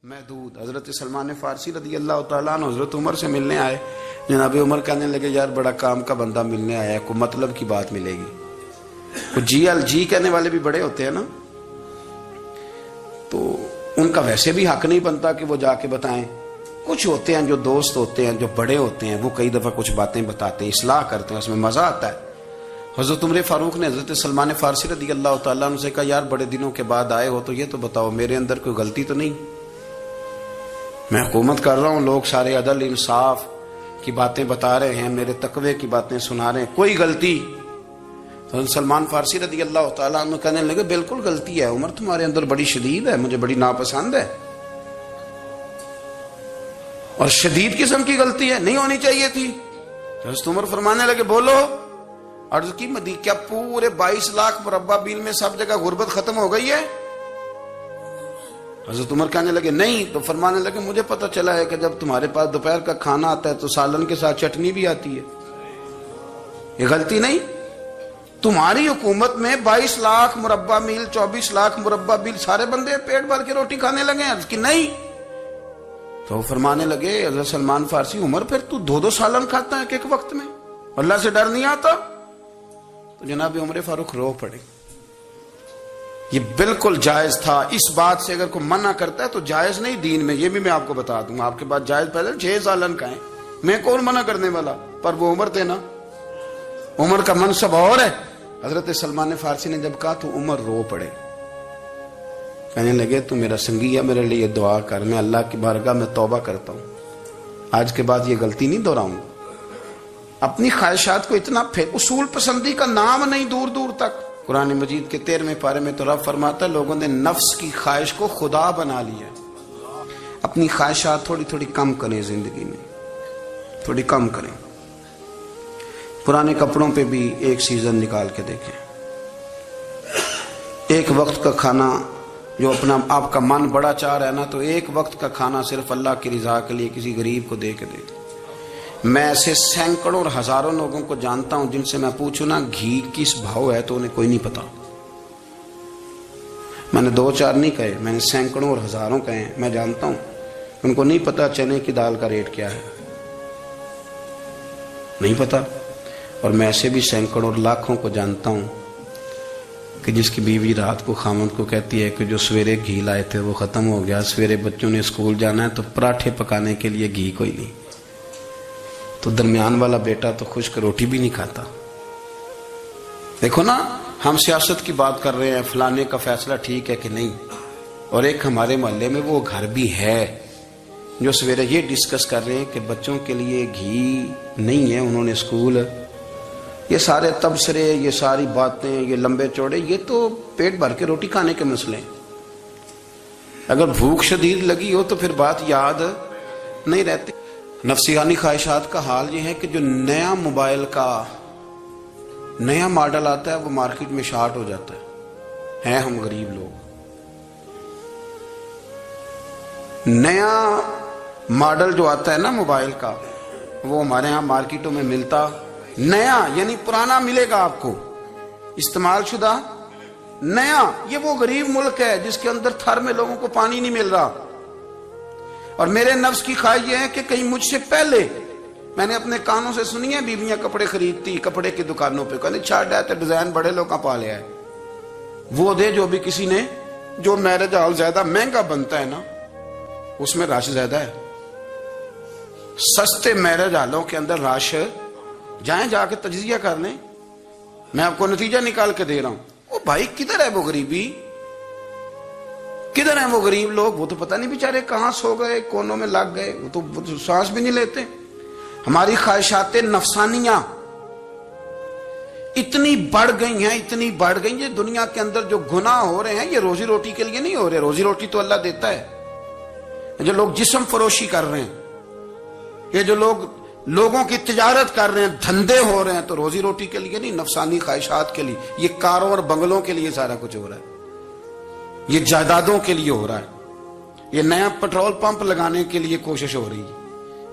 محدود. حضرت سلمان فارسی رضی اللہ تعالیٰ عنہ حضرت عمر سے ملنے آئے. جناب عمر کہنے لگے یار بڑا کام کا بندہ ملنے آیا ہے, کوئی مطلب کی بات ملے گی. کچھ جی کہنے والے بھی بڑے ہوتے ہیں نا, تو ان کا ویسے بھی حق نہیں بنتا کہ وہ جا کے بتائیں. کچھ ہوتے ہیں جو دوست ہوتے ہیں, جو بڑے ہوتے ہیں, وہ کئی دفعہ کچھ باتیں بتاتے ہیں, اصلاح کرتے ہیں, اس میں مزہ آتا ہے. حضرت عمر فاروق نے حضرت سلمان فارسی رضی اللہ تعالیٰ عنہ سے کہا یار بڑے دنوں کے بعد آئے ہو تو یہ تو بتاؤ میرے اندر کوئی غلطی تو نہیں؟ میں حکومت کر رہا ہوں, لوگ سارے عدل انصاف کی باتیں بتا رہے ہیں, میرے تقوی کی باتیں سنا رہے ہیں, کوئی غلطی؟ حضرت سلمان فارسی رضی اللہ تعالیٰ عنہ کہنے لگے بالکل غلطی ہے عمر, تمہارے اندر بڑی شدید ہے, مجھے بڑی ناپسند ہے, اور شدید قسم کی غلطی ہے, نہیں ہونی چاہیے تھی. حضرت عمر فرمانے لگے بولو. عرض کی مدی کیا پورے 22 لاکھ مربع میل میں سب جگہ غربت ختم ہو گئی ہے؟ حضرت عمر کہنے لگے نہیں. تو فرمانے لگے مجھے پتہ چلا ہے کہ جب تمہارے پاس دوپہر کا کھانا آتا ہے تو سالن کے ساتھ چٹنی بھی آتی ہے. یہ غلطی نہیں؟ تمہاری حکومت میں 22 لاکھ مربع میل 24 لاکھ مربع میل سارے بندے پیٹ بھر کے روٹی کھانے لگے ہیں. عرض کی نہیں. تو فرمانے لگے حضرت سلمان فارسی عمر پھر تو 2 سالن کھاتا ہے ایک وقت میں, اللہ سے ڈر نہیں آتا؟ تو جناب عمر فاروق رو پڑے. یہ بالکل جائز تھا. اس بات سے اگر کوئی منع کرتا ہے تو جائز نہیں دین میں, یہ بھی میں آپ کو بتا دوں. آپ کے پاس جائز پہلے 6 سالن کا ہے, میں کون منع کرنے والا, پر وہ عمر تھے نا, عمر کا منصب اور ہے. حضرت سلمان فارسی نے جب کہا تو عمر رو پڑے, کہنے لگے تو میرا سنگی ہے, میرے لیے دعا کر, میں اللہ کی بارگاہ میں توبہ کرتا ہوں, آج کے بعد یہ غلطی نہیں دہراؤں گا. اپنی خواہشات کو اتنا اصول پسندی کا نام نہیں دور دور تک. قرآن مجید کے 13ویں پارے میں تو رب فرماتا ہے لوگوں نے نفس کی خواہش کو خدا بنا لیا. اپنی خواہشات تھوڑی تھوڑی کم کریں, زندگی میں تھوڑی کم کریں. پرانے کپڑوں پہ بھی ایک سیزن نکال کے دیکھیں. ایک وقت کا کھانا جو اپنا آپ کا من بڑا چاہ رہا ہے نا, تو ایک وقت کا کھانا صرف اللہ کی رضا کے لیے کسی غریب کو دے کے دے. میں ایسے سینکڑوں اور ہزاروں لوگوں کو جانتا ہوں جن سے میں پوچھوں نا گھی کس بھاؤ ہے تو انہیں کوئی نہیں پتا. میں نے 2-4 نہیں کہے, میں نے سینکڑوں اور ہزاروں کہے. میں جانتا ہوں ان کو نہیں پتا چنے کی دال کا ریٹ کیا ہے, نہیں پتا. اور میں ایسے بھی سینکڑوں اور لاکھوں کو جانتا ہوں کہ جس کی بیوی رات کو خامند کو کہتی ہے کہ جو سویرے گھی لائے تھے وہ ختم ہو گیا, سویرے بچوں نے اسکول جانا ہے تو پراٹھے پکانے کے لیے گھی کوئی نہیں, تو درمیان والا بیٹا تو خشک روٹی بھی نہیں کھاتا. دیکھو نا, ہم سیاست کی بات کر رہے ہیں, فلانے کا فیصلہ ٹھیک ہے کہ نہیں, اور ایک ہمارے محلے میں وہ گھر بھی ہے جو سویرے یہ ڈسکس کر رہے ہیں کہ بچوں کے لیے گھی نہیں ہے, انہوں نے اسکول. یہ سارے تبصرے, یہ ساری باتیں, یہ لمبے چوڑے, یہ تو پیٹ بھر کے روٹی کھانے کے مسئلے ہیں. اگر بھوک شدید لگی ہو تو پھر بات یاد نہیں رہتی. نفسیانی خواہشات کا حال یہ ہے کہ جو نیا موبائل کا نیا ماڈل آتا ہے وہ مارکیٹ میں شارٹ ہو جاتا ہے. ہم غریب لوگ, نیا ماڈل جو آتا ہے نا موبائل کا, وہ ہمارے ہاں مارکیٹوں میں ملتا نیا, یعنی پرانا ملے گا آپ کو, استعمال شدہ نیا. یہ وہ غریب ملک ہے جس کے اندر تھر میں لوگوں کو پانی نہیں مل رہا. اور میرے نفس کی خواہش یہ ہے کہ کہیں مجھ سے پہلے, میں نے اپنے کانوں سے سنی ہے بیویاں کپڑے خریدتی کپڑے کی دکانوں پہ, کہنے چھاڑ ہے تو ڈیزائن بڑے لوگوں کا پا لیا ہے, وہ دے جو بھی کسی نے. جو میرج ہال زیادہ مہنگا بنتا ہے نا اس میں رش زیادہ ہے. سستے میرج ہالوں کے اندر رش, جائیں جا کے تجزیہ کر لیں, میں آپ کو نتیجہ نکال کے دے رہا ہوں. وہ بھائی کدھر ہے وہ غریبی, کدھر ہیں وہ غریب لوگ؟ وہ تو پتہ نہیں بیچارے کہاں سو گئے, کونوں میں لگ گئے, وہ تو سانس بھی نہیں لیتے. ہماری خواہشات نفسانیاں اتنی بڑھ گئی ہیں, اتنی بڑھ گئی. یہ دنیا کے اندر جو گناہ ہو رہے ہیں یہ روزی روٹی کے لیے نہیں ہو رہے. روزی روٹی تو اللہ دیتا ہے. جو لوگ جسم فروشی کر رہے ہیں, یہ جو لوگ لوگوں کی تجارت کر رہے ہیں, دھندے ہو رہے ہیں, تو روزی روٹی کے لیے نہیں, نفسانی خواہشات کے لیے. یہ کاروں اور بنگلوں کے لیے سارا کچھ ہو رہا ہے, یہ جائیدادوں کے لیے ہو رہا ہے, یہ نیا پیٹرول پمپ لگانے کے لیے کوشش ہو رہی ہے.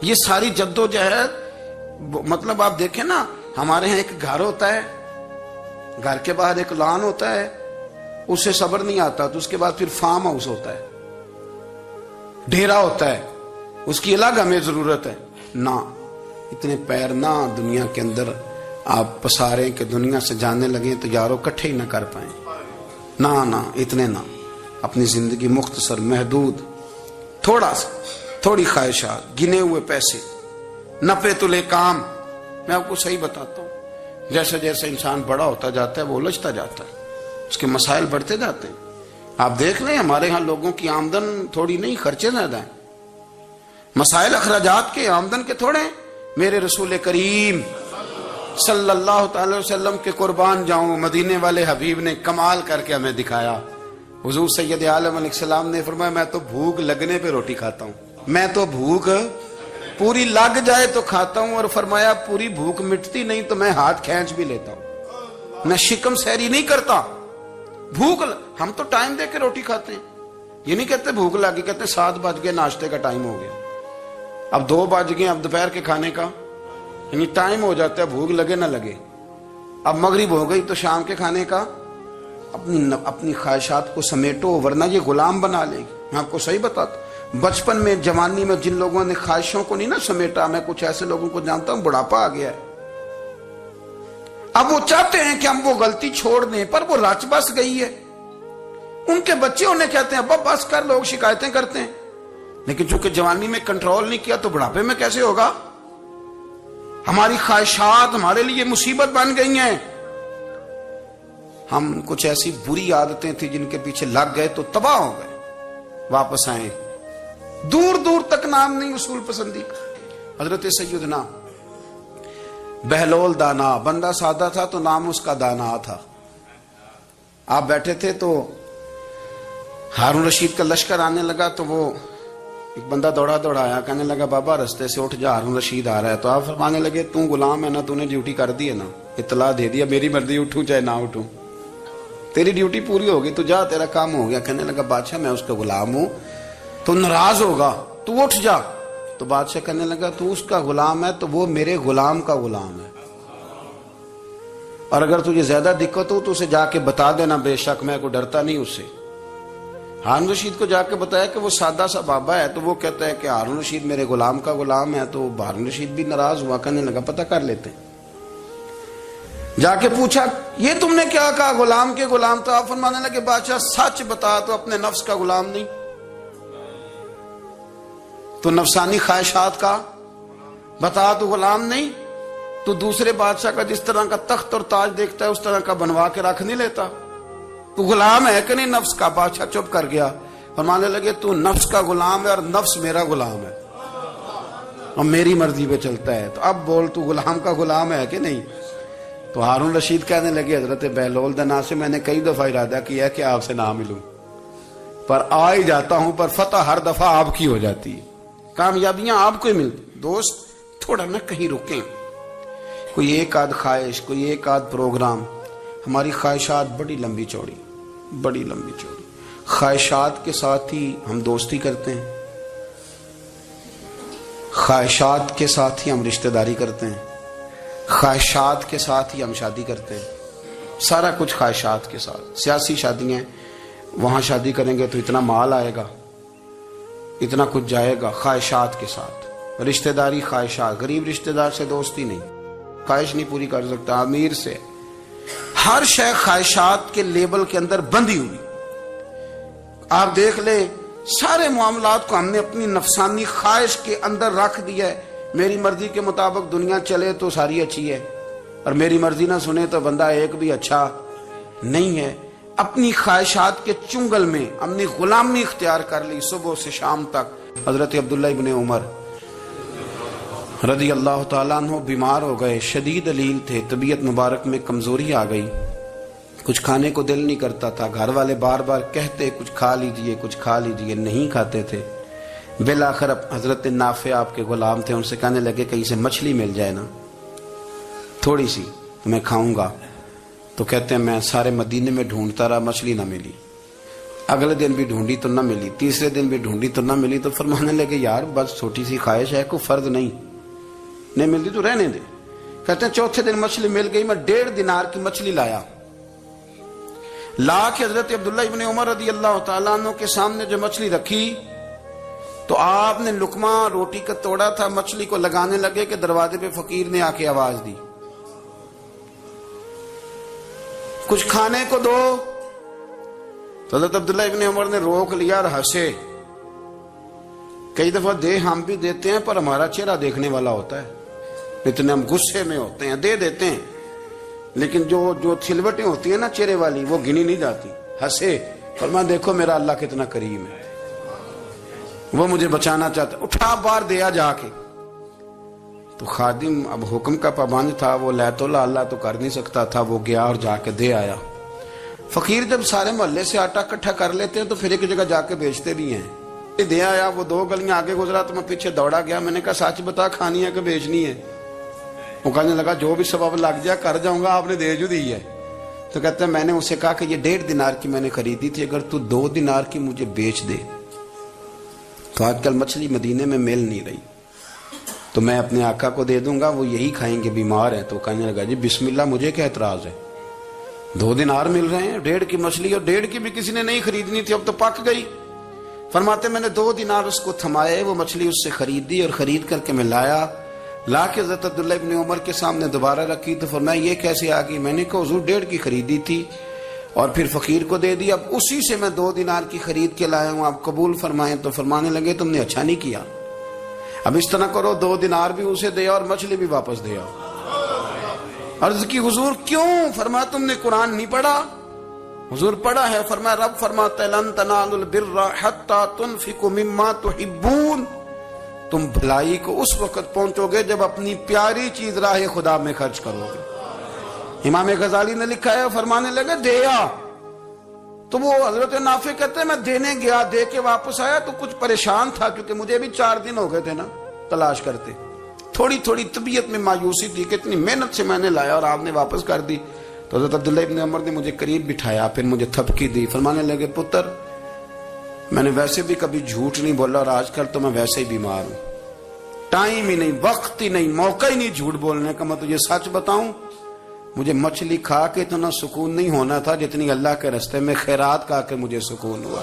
یہ ساری جدوجہد, مطلب آپ دیکھیں نا, ہمارے ہاں ایک گھر ہوتا ہے, گھر کے باہر ایک لان ہوتا ہے, اس سے صبر نہیں آتا تو اس کے بعد پھر فارم ہاؤس ہوتا ہے. ڈھیرا ہوتا ہے اس کی الگ ہمیں ضرورت ہے نہ. اتنے پیر نہ دنیا کے اندر آپ پساریں کہ دنیا سے جانے لگیں تو یارو کٹھے ہی نہ کر پائیں. نہ اتنے نہ. اپنی زندگی مختصر محدود تھوڑا سا تھوڑی خواہشات گنے ہوئے پیسے نپے تلے کام. میں آپ کو صحیح بتاتا ہوں جیسے جیسے انسان بڑا ہوتا جاتا ہے وہ الجھتا جاتا ہے اس کے مسائل بڑھتے جاتے ہیں. آپ دیکھ لیں ہمارے ہاں لوگوں کی آمدن تھوڑی نہیں خرچے زیادہ ہیں. مسائل اخراجات کے آمدن کے تھوڑے ہیں. میرے رسول کریم صلی اللہ تعالی وسلم کے قربان جاؤں مدینے والے حبیب نے کمال کر کے ہمیں دکھایا. حضور سید عالم علیہ السلام نے فرمایا میں تو بھوک لگنے پہ روٹی کھاتا ہوں. میں تو بھوک پوری لگ جائے تو کھاتا ہوں. اور فرمایا پوری بھوک مٹتی نہیں تو میں ہاتھ کھینچ بھی لیتا ہوں. میں شکم سیری نہیں کرتا. بھوک ہم تو ٹائم دے کے روٹی کھاتے ہیں. یہ نہیں کہتے بھوک لگی کہتے 7 بج گئے ناشتے کا ٹائم ہو گیا. اب 2 بج گئے اب دوپہر کے کھانے کا یعنی ٹائم ہو جاتا ہے بھوک لگے نہ لگے. اب مغرب ہو گئی تو شام کے کھانے کا. اپنی خواہشات کو سمیٹو ورنہ یہ غلام بنا لے گی. میں آپ کو صحیح بتاتا ہوں بچپن میں جوانی میں جن لوگوں نے خواہشوں کو نہیں نہ سمیٹا میں کچھ ایسے لوگوں کو جانتا ہوں بڑھاپا آ گیا ہے. اب وہ چاہتے ہیں کہ ہم وہ غلطی چھوڑ دیں پر وہ رچ بس گئی ہے. ان کے بچے انہیں کہتے ہیں ابا بس کر. لوگ شکایتیں کرتے ہیں لیکن چونکہ جوانی میں کنٹرول نہیں کیا تو بڑھاپے میں کیسے ہوگا. ہماری خواہشات ہمارے لیے مصیبت بن گئی ہیں. ہم کچھ ایسی بری عادتیں تھیں جن کے پیچھے لگ گئے تو تباہ ہو گئے. واپس آئیں. دور دور تک نام نہیں اصول پسندی. حضرت سیدنا بہلول دانا بندہ سادہ تھا تو نام اس کا دانا تھا. آپ بیٹھے تھے تو ہارون رشید کا لشکر آنے لگا تو وہ ایک بندہ دوڑا آیا کہنے لگا بابا رستے سے اٹھ جا ہارون رشید آ رہا ہے. تو آپ فرمانے لگے تو غلام ہے نا تو نے ڈیوٹی کر دی ہے نا اطلاع دے دیا میری مرضی اٹھوں چاہے نہ اٹھوں تیری ڈیوٹی پوری ہوگی تو جا تیرا کام ہو گیا. کہنے لگا بادشاہ میں اس کا غلام ہوں تو ناراض ہوگا تو اٹھ جا. تو بادشاہ کہنے لگا تو اس کا غلام ہے تو وہ میرے غلام کا غلام ہے اور اگر تجھے زیادہ دقت ہو تو اسے جا کے بتا دینا. بے شک میں کو ڈرتا نہیں اس سے. ہارون رشید کو جا کے بتایا کہ وہ سادہ سا بابا ہے تو وہ کہتا ہے کہ ہارون رشید میرے غلام کا غلام ہے. تو ہارون رشید بھی ناراض ہوا. کہنے لگا پتہ کر لیتے. جا کے پوچھا یہ تم نے کیا کہا غلام کے غلام. تو آپ فرمانے لگے بادشاہ سچ بتا تو اپنے نفس کا غلام نہیں تو نفسانی خواہشات کا بتا تو غلام نہیں. تو دوسرے بادشاہ کا جس طرح کا تخت اور تاج دیکھتا ہے اس طرح کا بنوا کے رکھ نہیں لیتا. تو غلام ہے کہ نہیں نفس کا. بادشاہ چپ کر گیا. فرمانے لگے تو نفس کا غلام ہے اور نفس میرا غلام ہے اور میری مرضی پہ چلتا ہے. تو اب بول تو غلام کا غلام ہے کہ نہیں. تو ہارون رشید کہنے لگے حضرت بہلول دنا سے میں نے کئی دفعہ ارادہ کیا ہے کہ آپ سے نہ ملوں پر آ ہی جاتا ہوں پر فتح ہر دفعہ آپ کی ہو جاتی ہے. کامیابیاں آپ کو ہی ملتی. دوست تھوڑا نہ کہیں رکیں. کوئی ایک آدھ خواہش کوئی ایک آدھ پروگرام. ہماری خواہشات بڑی لمبی چوڑی خواہشات کے ساتھ ہی ہم دوستی کرتے ہیں. خواہشات کے ساتھ ہی ہم رشتہ داری کرتے ہیں. خواہشات کے ساتھ ہی ہم شادی کرتے ہیں. سارا کچھ خواہشات کے ساتھ. سیاسی شادیاں وہاں شادی کریں گے تو اتنا مال آئے گا اتنا کچھ جائے گا. خواہشات کے ساتھ رشتہ داری خواہشات. غریب رشتہ دار سے دوستی نہیں. خواہش نہیں پوری کر سکتا. امیر سے. ہر شے خواہشات کے لیبل کے اندر بندھی ہوئی. آپ دیکھ لیں سارے معاملات کو ہم نے اپنی نفسانی خواہش کے اندر رکھ دیا ہے. میری مرضی کے مطابق دنیا چلے تو ساری اچھی ہے اور میری مرضی نہ سنے تو بندہ ایک بھی اچھا نہیں ہے. اپنی خواہشات کے چنگل میں ہم نے غلامی اختیار کر لی صبح سے شام تک. حضرت عبداللہ ابن عمر رضی اللہ تعالیٰ عنہ بیمار ہو گئے. شدید علیل تھے. طبیعت مبارک میں کمزوری آ گئی. کچھ کھانے کو دل نہیں کرتا تھا. گھر والے بار بار کہتے کچھ کھا لیجئے نہیں کھاتے تھے. بالآخر حضرت نافع آپ کے غلام تھے. ان سے کہنے لگے کہیں سے مچھلی مل جائے نا تھوڑی سی تو میں کھاؤں گا. تو کہتے ہیں میں سارے مدینے میں ڈھونڈتا رہا مچھلی نہ ملی. اگلے دن بھی ڈھونڈی تو نہ ملی. تیسرے دن بھی ڈھونڈی تو نہ ملی. تو فرمانے لگے یار بس چھوٹی سی خواہش ہے کوئی فرض نہیں ملتی تو رہنے دے. کہتے ہیں چوتھے دن مچھلی مل گئی. میں 1.5 دینار کی مچھلی لا کے حضرت عبداللہ ابن عمر رضی اللہ تعالیٰ عنہ کے سامنے جو مچھلی رکھی تو آپ نے لقمہ روٹی کا توڑا تھا، مچھلی کو لگانے لگے کہ دروازے پہ فقیر نے آ کے آواز دی، کچھ کھانے کو دو۔ تو حضرت عبداللہ ابن عمر نے روک لیا اور ہنسے۔ کئی دفعہ دے ہم بھی دیتے ہیں پر ہمارا چہرہ دیکھنے والا ہوتا ہے، اتنے ہم غصے میں ہوتے ہیں، دے دیتے ہیں، لیکن جو چھلوٹیں ہوتی ہیں نا چہرے والی، وہ گنی نہیں جاتی۔ ہنسے، فرمایا دیکھو میرا اللہ کتنا کریم ہے، وہ مجھے بچانا چاہتا ہے، اٹھا بار دیا جا کے۔ تو خادم اب حکم کا پابند تھا، وہ لیت اللہ تو کر نہیں سکتا تھا، وہ گیا اور جا کے دے آیا۔ فقیر جب سارے محلے سے آٹا اکٹھا کر لیتے ہیں تو پھر ایک جگہ جا کے بیچتے بھی ہیں۔ دے آیا، وہ 2 گلیاں آگے گزرا تو میں پیچھے دوڑا گیا، میں نے کہا سچ بتا کھانی ہے کہ بیچنی ہے؟ وہ کہنے لگا جو بھی سبب لگ جائے کر جاؤں گا، آپ نے دے جو دی ہے۔ تو کہتا ہے میں نے اسے کہا کہ یہ 1.5 دینار کی میں نے خریدی تھی، اگر تو 2 دینار کی مجھے بیچ دے تو آج کل مچھلی مدینے میں مل نہیں رہی، تو میں اپنے آقا کو دے دوں گا، وہ یہی کھائیں گے، بیمار ہیں۔ تو کہنے لگا جی بسم اللہ، مجھے کیا اعتراض ہے، 2 دینار مل رہے ہیں، 1.5 کی مچھلی، اور 1.5 کی بھی کسی نے نہیں خریدنی تھی، اب تو پک گئی۔ فرماتے میں نے 2 دینار اس کو تھمائے، وہ مچھلی اس سے خریدی اور خرید کر کے میں لا کے حضرت عبداللہ ابن عمر کے سامنے دوبارہ رکھی۔ تو فرمایا یہ کیسے آ گئی؟ میں نے کہا حضور 1.5 کی خریدی تھی اور پھر فقیر کو دے دی، اب اسی سے میں 2 دینار کی خرید کے لایا ہوں، آپ قبول فرمائیں۔ تو فرمانے لگے تم نے اچھا نہیں کیا، اب اس طرح کرو 2 دینار بھی اسے دے اور مچھلی بھی واپس دے آؤ۔ عرض کی حضور کیوں؟ فرمایا تم نے قرآن نہیں پڑھا؟ حضور پڑھا ہے۔ فرمایا رب فرماتا ہے لن تنالوا البر حتی تنفقوا مما تحبون، تم بھلائی کو اس وقت پہنچو گے جب اپنی پیاری چیز راہ خدا میں خرچ کرو گے۔ امام غزالی نے لکھا ہے، فرمانے لگے دیا، تو وہ حضرت نافع کہتے ہیں میں دینے گیا، دے کے واپس آیا تو کچھ پریشان تھا، کیونکہ مجھے بھی 4 دن ہو گئے تھے نا تلاش کرتے، تھوڑی تھوڑی طبیعت میں مایوسی تھی کہ اتنی محنت سے میں نے لایا اور آپ نے واپس کر دی۔ تو حضرت عبداللہ ابن عمر نے مجھے قریب بٹھایا، پھر مجھے تھپکی دی، فرمانے لگے پتر میں نے ویسے بھی کبھی جھوٹ نہیں بولا اور آج کل تو میں ویسے ہی بیمار ہوں، ٹائم ہی نہیں، وقت ہی نہیں، موقع ہی نہیں جھوٹ بولنے کا۔ میں تجھے سچ بتاؤں، مجھے مچھلی کھا کے اتنا سکون نہیں ہونا تھا جتنی اللہ کے راستے میں خیرات کھا کے مجھے سکون ہوا۔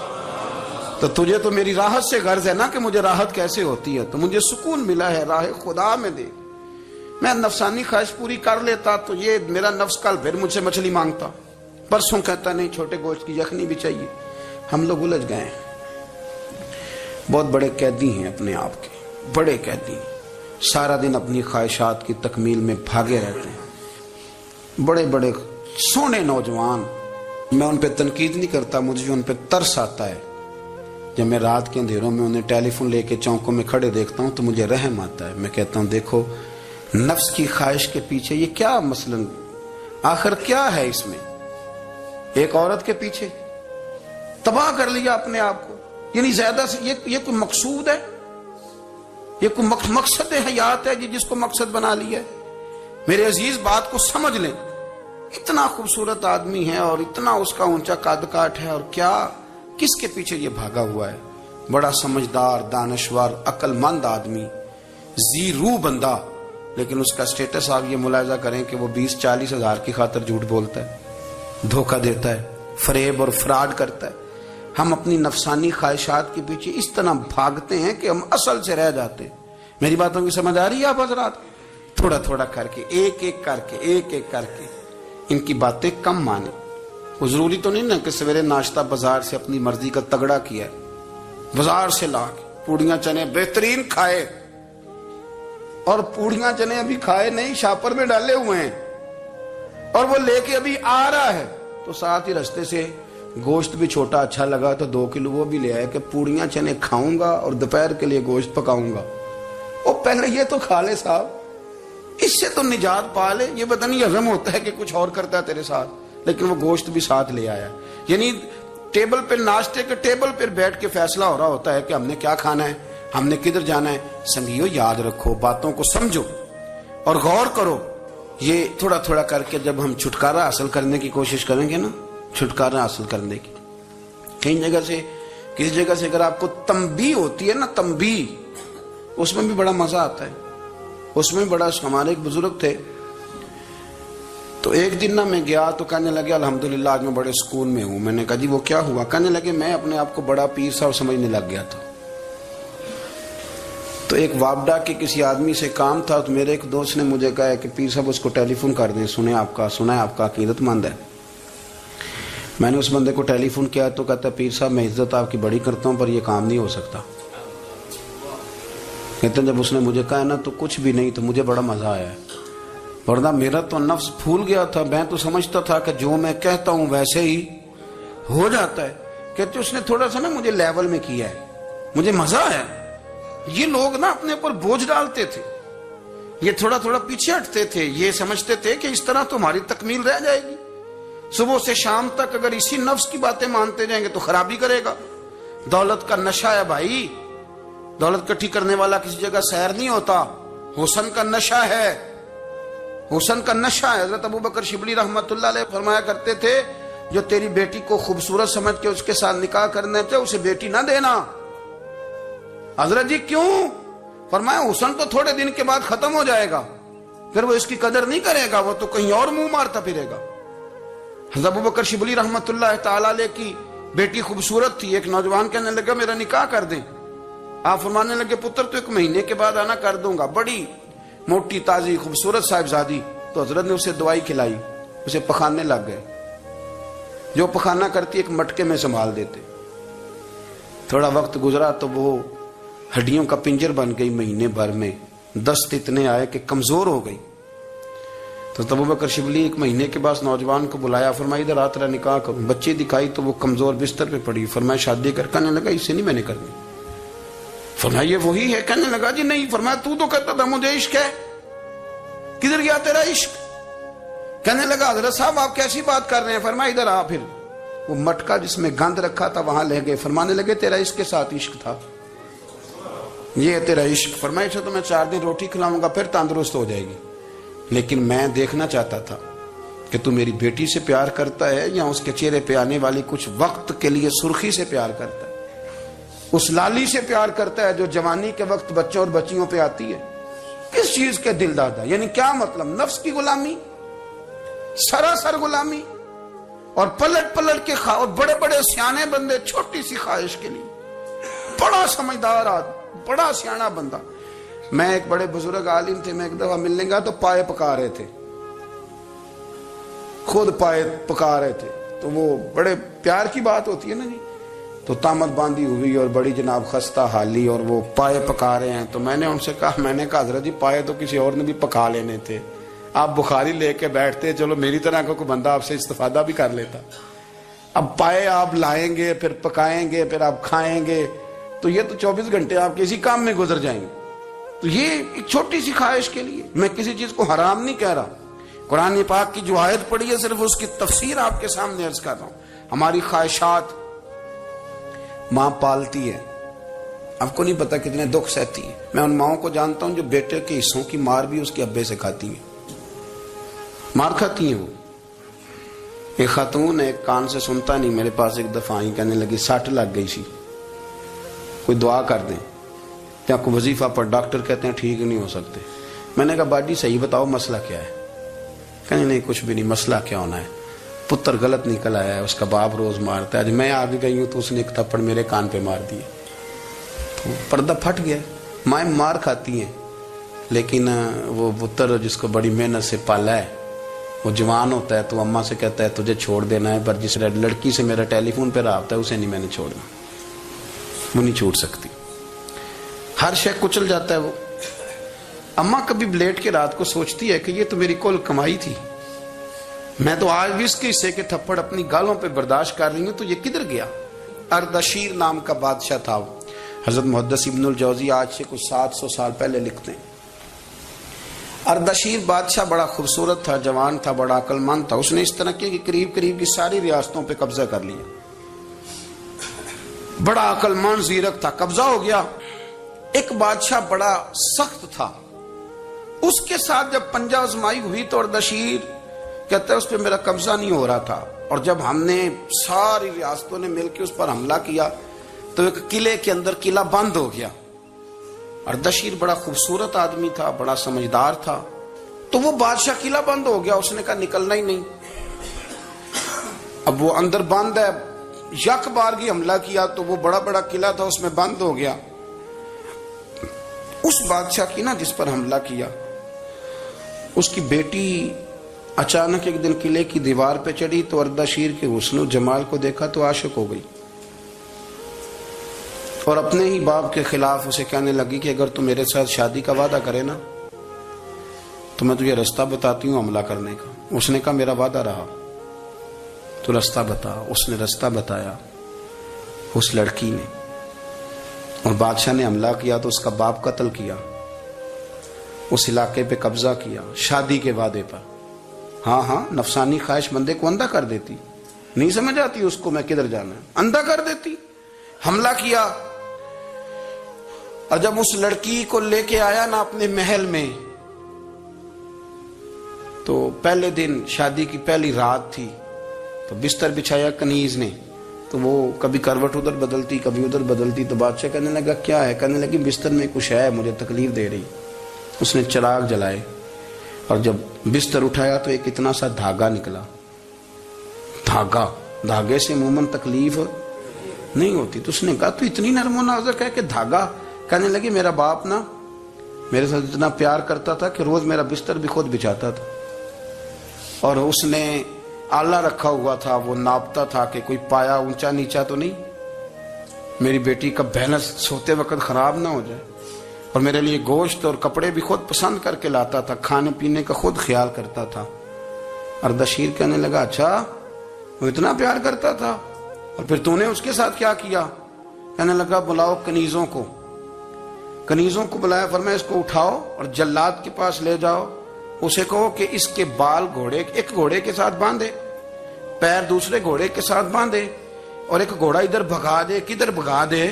تو تجھے تو میری راحت سے غرض ہے نا کہ مجھے راحت کیسے ہوتی ہے، تو مجھے سکون ملا ہے راہ خدا میں دے، میں نفسانی خواہش پوری کر لیتا تو یہ میرا نفس کل پھر مجھ سے مچھلی مانگتا، پرسوں کہتا نہیں چھوٹے گوشت کی یخنی بھی چاہیے۔ ہم لوگ الجھ گئے ہیں، بہت بڑے قیدی ہیں اپنے آپ کے، بڑے قیدی، سارا دن اپنی خواہشات کی تکمیل میں بھاگے رہتے ہیں، بڑے بڑے سونے نوجوان۔ میں ان پہ تنقید نہیں کرتا، مجھے ان پہ ترس آتا ہے۔ جب میں رات کے اندھیروں میں انہیں ٹیلی فون لے کے چوکوں میں کھڑے دیکھتا ہوں تو مجھے رحم آتا ہے۔ میں کہتا ہوں دیکھو نفس کی خواہش کے پیچھے یہ کیا مثلا آخر کیا ہے اس میں؟ ایک عورت کے پیچھے تباہ کر لیا اپنے آپ کو، یعنی زیادہ سے یہ کوئی مقصود ہے، یہ کوئی مقصد حیات ہے جس کو مقصد بنا لیا ہے؟ میرے عزیز بات کو سمجھ لیں، اتنا خوبصورت آدمی ہے اور اتنا اس کا اونچا قد کاٹ ہے، اور کیا کس کے پیچھے یہ بھاگا ہوا ہے؟ بڑا سمجھدار، دانشور، عقل مند آدمی، ذی روح بندہ، لیکن اس کا سٹیٹس آپ یہ ملاحظہ کریں کہ وہ 20-40 ہزار کی خاطر جھوٹ بولتا ہے، دھوکہ دیتا ہے، فریب اور فراڈ کرتا ہے۔ ہم اپنی نفسانی خواہشات کے پیچھے اس طرح بھاگتے ہیں کہ ہم اصل سے رہ جاتے۔ میری باتوں کی سمجھ آ رہی ہے آپ حضرات؟ تھوڑا تھوڑا کر کے، ایک ایک کر کے ان کی باتیں کم مانیں۔ وہ ضروری تو نہیں نا کہ سویرے ناشتہ بازار سے اپنی مرضی کا تگڑا کیا ہے، بازار سے لا کے پوڑیاں چنے بہترین کھائے، اور پوڑیاں چنے ابھی کھائے نہیں، شاپر میں ڈالے ہوئے ہیں، اور وہ لے کے ابھی آ رہا ہے، تو ساتھ ہی رستے سے گوشت بھی چھوٹا اچھا لگا تو 2 کلو وہ بھی لے آئے کہ پوڑیاں چنے کھاؤں گا اور دوپہر کے لیے گوشت پکاؤں گا۔ او پہلے یہ تو کھا لے صاحب، اس سے تو نجات پا لے۔ یہ پتہ نہیں ہضم ہوتا ہے کہ کچھ اور کرتا ہے تیرے ساتھ، لیکن وہ گوشت بھی ساتھ لے آیا۔ یعنی ٹیبل پہ، ناشتے کے ٹیبل پہ بیٹھ کے فیصلہ ہو رہا ہوتا ہے کہ ہم نے کیا کھانا ہے، ہم نے کدھر جانا ہے۔ سنگیو یاد رکھو، باتوں کو سمجھو اور غور کرو۔ یہ تھوڑا تھوڑا کر کے جب ہم چھٹکارا حاصل کرنے کی کوشش کریں گے نا، چھٹکارا حاصل کرنے کی، کئی جگہ سے، کسی جگہ سے اگر آپ کو تنبیہ ہوتی ہے نا، تنبیہ، اس میں بھی بڑا مزہ آتا ہے، اس میں بڑا۔ ہمارے ایک بزرگ تھے، تو ایک دن نا میں گیا تو کہنے لگے الحمدللہ آج میں بڑے سکون میں ہوں۔ میں نے کہا جی وہ کیا ہوا؟ کہنے لگے میں اپنے آپ کو بڑا پیر صاحب سمجھنے لگ گیا تھا، تو ایک وابڈا کے کسی آدمی سے کام تھا، تو میرے ایک دوست نے مجھے کہا کہ پیر صاحب اس کو ٹیلی فون کر دیں، سنا ہے آپ کا عقیدت مند ہے۔ میں نے اس بندے کو ٹیلی فون کیا تو کہتا ہے پیر صاحب میں عزت آپ کی بڑی کرتا ہوں پر یہ کام نہیں ہو سکتا۔ کہتے ہیں جب اس نے مجھے کہا نا تو کچھ بھی نہیں، تو مجھے بڑا مزہ آیا ہے، ورنہ میرا تو نفس پھول گیا تھا، میں تو سمجھتا تھا کہ جو میں کہتا ہوں ویسے ہی ہو جاتا ہے۔ کہتے اس نے تھوڑا سا نا مجھے لیول میں کیا ہے، مجھے مزہ آیا۔ یہ لوگ نا اپنے اوپر بوجھ ڈالتے تھے، یہ تھوڑا تھوڑا پیچھے ہٹتے تھے، یہ سمجھتے تھے کہ اس طرح تو ہماری تکمیل رہ جائے گی، صبح سے شام تک اگر اسی نفس کی باتیں مانتے جائیں گے تو خرابی کرے گا۔ دولت کا نشہ ہے بھائی، دولت کٹھی کرنے والا کسی جگہ سیر نہیں ہوتا، حسن کا نشہ ہے، حسن کا نشہ ہے۔ حضرت ابوبکر شبلی رحمت اللہ علیہ فرمایا کرتے تھے جو تیری بیٹی کو خوبصورت سمجھ کے اس کے ساتھ نکاح کرنا چاہے اسے بیٹی نہ دینا۔ حضرت جی کیوں؟ فرمایا حسن تو تھوڑے دن کے بعد ختم ہو جائے گا، پھر وہ اس کی قدر نہیں کرے گا، وہ تو کہیں اور منہ مارتا پھرے گا۔ حضرت ابوبکر شبلی رحمت اللہ تعالی علیہ کی بیٹی خوبصورت تھی، ایک نوجوان کہنے لگا میرا نکاح کر دیں۔ آپ فرمانے لگے پتر تو 1 مہینے کے بعد آنا، کر دوں گا، بڑی موٹی تازی خوبصورت صاحبزادی۔ تو حضرت نے اسے دوائی کھلائی، اسے پخانے لگ گئے، جو پخانہ کرتی ایک مٹکے میں سنبھال دیتے۔ تھوڑا وقت گزرا تو وہ ہڈیوں کا پنجر بن گئی، مہینے بھر میں دست اتنے آئے کہ کمزور ہو گئی۔ تو ابوبکر شبلی 1 مہینے کے بعد نوجوان کو بلایا، فرمایا ادھر آ تیرا نکاح کروں۔ بچی دکھائی تو وہ کمزور بستر پہ پڑی، فرمایا شادی کرنے لگا اس سے نہیں میں نے کرنی۔ فرمایا یہ وہی ہے؟ کہنے لگا جی نہیں۔ فرمایا تو کہتا تھا مجھے عشق ہے، کدھر گیا تیرا عشق؟ کہنے لگا حضرت صاحب آپ کیسی بات کر رہے ہیں؟ فرمایا ادھر آ۔ پھر وہ مٹکا جس میں گند رکھا تھا وہاں لے گئے، فرمانے لگے تیرا اس کے ساتھ عشق تھا، یہ ہے تیرا عشق۔ فرمایا اچھا تو میں 4 دن روٹی کھلاؤں گا پھر تندرست ہو جائے گی، لیکن میں دیکھنا چاہتا تھا کہ تو میری بیٹی سے پیار کرتا ہے یا اس کے چہرے پہ آنے والی کچھ وقت کے لیے سرخی سے پیار کرتا ہے، اس لالی سے پیار کرتا ہے جو جوانی کے وقت بچوں اور بچیوں پہ آتی ہے۔ کس چیز کے دل دادا؟ یعنی کیا مطلب؟ نفس کی غلامی، سراسر غلامی، اور پلٹ پلٹ کے اور بڑے بڑے سیانے بندے چھوٹی سی خواہش کے لیے، بڑا سمجھدار آدمی، بڑا سیانا بندہ۔ میں ایک بڑے بزرگ عالم تھے، میں ایک دفعہ ملنے گا تو پائے پکا رہے تھے، خود پائے پکا رہے تھے، تو وہ بڑے پیار کی بات ہوتی ہے نا جی، تو تامت باندھی ہوئی اور بڑی جناب خستہ حالی، اور وہ پائے پکا رہے ہیں۔ تو میں نے ان سے کہا، میں نے کہا حضرت جی پائے تو کسی اور نے بھی پکا لینے تھے، آپ بخاری لے کے بیٹھتے، چلو میری طرح کا کوئی بندہ آپ سے استفادہ بھی کر لیتا۔ اب پائے آپ لائیں گے، پھر پکائیں گے، پھر آپ کھائیں گے، تو یہ تو 24 گھنٹے آپ کسی کام میں گزر جائیں گے۔ تو یہ ایک چھوٹی سی خواہش کے لیے، میں کسی چیز کو حرام نہیں کہہ رہا، قرآن پاک کی جو آیت پڑھی ہے صرف اس کی تفسیر آپ کے سامنے عرض کر رہا ہوں۔ ہماری خواہشات ماں پالتی ہے، آپ کو نہیں پتا کتنے دکھ سہتی ہے۔ میں ان ماؤں کو جانتا ہوں جو بیٹے کے حصوں کی مار بھی اس کے ابے سے کھاتی ہیں، مار کھاتی ہیں وہ۔ ایک خاتون ایک کان سے سنتا نہیں، میرے پاس ایک دفعہ آئی، کہنے لگی 60 لگ گئی سی، کوئی دعا کر دیں یا کوئی وظیفہ پر، ڈاکٹر کہتے ہیں ٹھیک نہیں ہو سکتے۔ میں نے کہا باجی صحیح بتاؤ مسئلہ کیا ہے؟ کہنے نہیں کچھ بھی نہیں، مسئلہ کیا ہونا ہے، پتر غلط نکل آیا ہے، اس کا باپ روز مارتا ہے، آج میں آ بھی گئی ہوں تو اس نے ایک تھپڑ میرے کان پہ مار دیے، تو پردہ پھٹ گیا۔ مائیں مار کھاتی ہیں، لیکن وہ پتر جس کو بڑی محنت سے پالا ہے وہ جوان ہوتا ہے تو اماں سے کہتا ہے تجھے چھوڑ دینا ہے، پر جس لڑکی سے میرا ٹیلی فون پہ رابطہ ہے اسے نہیں میں نے چھوڑنا، وہ نہیں چھوڑ سکتی، ہر شے کچل جاتا ہے وہ۔ اماں کبھی لیٹ کے رات کو سوچتی ہے کہ یہ تو میری کل کمائی تھی، میں تو آج بھی اس کے حصے کے تھپڑ اپنی گالوں پہ برداشت کر رہی ہوں، تو یہ کدھر گیا؟ اردشیر نام کا بادشاہ تھا وہ، حضرت محدث ابن الجوزی آج سے کچھ 700 سال پہلے لکھتے ہیں۔ اردشیر بادشاہ بڑا خوبصورت تھا، جوان تھا، بڑا عقل مند تھا، اس نے اس طرح کی قریب کی ساری ریاستوں پہ قبضہ کر لیا، بڑا عقل مند زیرک تھا، قبضہ ہو گیا۔ ایک بادشاہ بڑا سخت تھا، اس کے ساتھ جب پنجہ آزمائی ہوئی تو اردشیر کہتا ہے اس پہ میرا قبضہ نہیں ہو رہا تھا، اور جب ہم نے ساری ریاستوں نے مل کے اس پر حملہ کیا تو ایک قلعے کے اندر قلعہ بند ہو گیا۔ اردشیر بڑا خوبصورت آدمی تھا، بڑا سمجھدار تھا، تو وہ بادشاہ قلعہ بند ہو گیا، اس نے کہا نکلنا ہی نہیں، اب وہ اندر بند ہے، یک بارگی حملہ کیا تو وہ بڑا قلعہ تھا اس میں بند ہو گیا۔ اس بادشاہ کی نا جس پر حملہ کیا، اس کی بیٹی اچانک ایک دن قلعے کی دیوار پہ چڑھی تو اردشیر کے حسن و جمال کو دیکھا تو عاشق ہو گئی، اور اپنے ہی باپ کے خلاف اسے کہنے لگی کہ اگر تو میرے ساتھ شادی کا وعدہ کرے نا تو میں تجھے رستہ بتاتی ہوں حملہ کرنے کا۔ اس نے کہا میرا وعدہ رہا، تو رستہ بتا۔ اس نے رستہ بتایا اس لڑکی نے، اور بادشاہ نے حملہ کیا تو اس کا باپ قتل کیا، اس علاقے پہ قبضہ کیا شادی کے وعدے پر۔ ہاں نفسانی خواہش بندے کو اندھا کر دیتی، نہیں سمجھ آتی اس کو میں کدھر جانا ہے، اندھا کر دیتی۔ حملہ کیا، اور جب اس لڑکی کو لے کے آیا نا اپنے محل میں، تو پہلے دن شادی کی پہلی رات تھی، تو بستر بچھایا کنیز نے، تو وہ کبھی کروٹ ادھر بدلتی کبھی ادھر بدلتی، تو بادشاہ کہنے لگا کیا ہے؟ کہنے لگی بستر میں کچھ ہے، مجھے تکلیف دے رہی۔ اس نے چراغ جلائے اور جب بستر اٹھایا تو ایک اتنا سا دھاگا نکلا۔ دھاگے سے عموماً تکلیف نہیں ہوتی، تو اس نے کہا تو اتنی نرم و نازک ہے کہ دھاگا؟ کہنے لگی میرا باپ نا میرے ساتھ اتنا پیار کرتا تھا کہ روز میرا بستر بھی خود بچھاتا تھا، اور اس نے آلہ رکھا ہوا تھا، وہ ناپتا تھا کہ کوئی پایا اونچا نیچا تو نہیں، میری بیٹی کا بیلنس سوتے وقت خراب نہ ہو جائے، اور میرے لیے گوشت اور کپڑے بھی خود پسند کر کے لاتا تھا، کھانے پینے کا خود خیال کرتا تھا۔ اردشیر کہنے لگا اچھا وہ اتنا پیار کرتا تھا، اور پھر تو نے اس کے ساتھ کیا کیا؟ کہنے لگا بلاؤ کنیزوں کو بلایا، فرمایا اس کو اٹھاؤ اور جلاد کے پاس لے جاؤ، اسے کہو کہ اس کے بال ایک گھوڑے کے ساتھ باندھے، پیر دوسرے گھوڑے کے ساتھ باندھے، اور ایک گھوڑا ادھر بھگا دے کدھر بھگا دے۔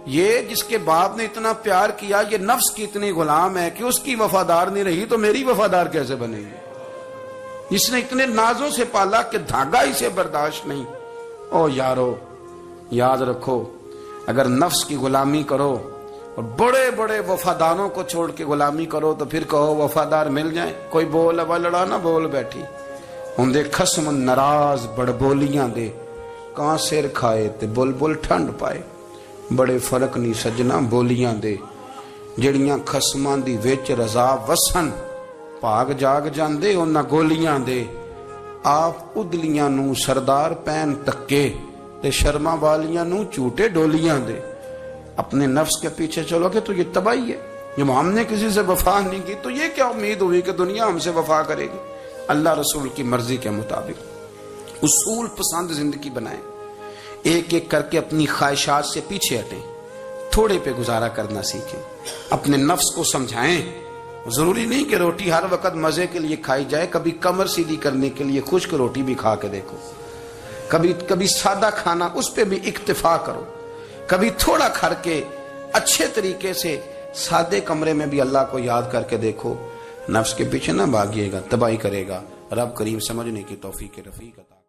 یہ جس کے باپ نے اتنا پیار کیا، یہ نفس کی اتنی غلام ہے کہ اس کی وفادار نہیں رہی تو میری وفادار کیسے بنے گی؟ اس نے اتنے نازوں سے پالا کہ دھاگا اسے برداشت نہیں۔ او یارو یاد رکھو، اگر نفس کی غلامی کرو اور بڑے بڑے وفاداروں کو چھوڑ کے غلامی کرو تو پھر کہو وفادار مل جائیں، کوئی بول ابا لڑا نہ بول بیٹھی ہوں دے خسم ناراض بڑ بولیاں دے، کہاں سر کھائے تے بلبل ٹھنڈ پائے، بڑے فرق نہیں سجنا بولیاں دے، جڑیاں خسماں دی وچ رضا وسن، پاگ جاگ جاندے انہاں گولیاں دے، آپ ادلیاں نو سردار پین تکے تے شرما والیاں نو چوٹے ڈولیاں دے۔ اپنے نفس کے پیچھے چلو گے تو یہ تباہی ہے۔ جب ہم نے کسی سے وفا نہیں کی تو یہ کیا امید ہوئی کہ دنیا ہم سے وفا کرے گی؟ اللہ رسول کی مرضی کے مطابق اصول پسند زندگی بنائیں، ایک ایک کر کے اپنی خواہشات سے پیچھے ہٹیں، تھوڑے پہ گزارا کرنا سیکھیں، اپنے نفس کو سمجھائیں۔ ضروری نہیں کہ روٹی ہر وقت مزے کے لیے کھائی جائے، کبھی کمر سیدھی کرنے کے لیے خشک روٹی بھی کھا کے دیکھو، کبھی سادہ کھانا اس پہ بھی اکتفا کرو، کبھی تھوڑا کھر کے اچھے طریقے سے سادے کمرے میں بھی اللہ کو یاد کر کے دیکھو۔ نفس کے پیچھے نہ بھاگیے گا، تباہی کرے گا۔ رب کریم سمجھنے کی توفیق رفیق عطا